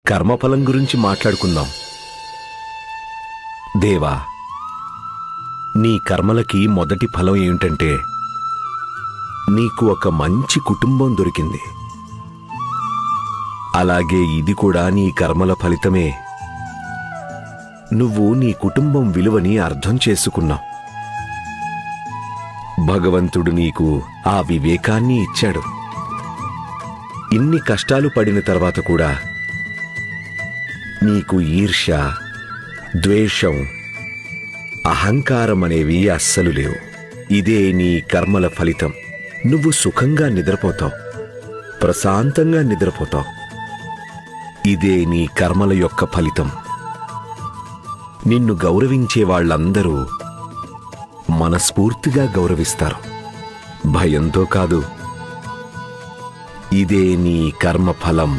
కర్మఫలం గురించి మాట్లాడుకుందాం. దేవా, నీ కర్మలకి మొదటి ఫలం ఏమిటంటే నీకు ఒక మంచి కుటుంబం దొరికింది. అలాగే ఇది కూడా నీ కర్మల ఫలితమే. నువ్వు నీ కుటుంబం విలువని అర్థం చేసుకున్నావు. భగవంతుడు నీకు ఆ వివేకాన్ని ఇచ్చాడు. ఇన్ని కష్టాలు పడిన తర్వాత కూడా నీకు ఈర్ష్య, ద్వేషం, అహంకారం అనేవి అస్సలు లేవు. ఇదే నీ కర్మల ఫలితం. నువ్వు సుఖంగా నిద్రపోతావు, ప్రశాంతంగా నిద్రపోతావు. ఇదే నీ కర్మల యొక్క ఫలితం. నిన్ను గౌరవించే వాళ్ళందరూ మనస్ఫూర్తిగా గౌరవిస్తారు, భయంతో కాదు. ఇదే నీ కర్మ ఫలం.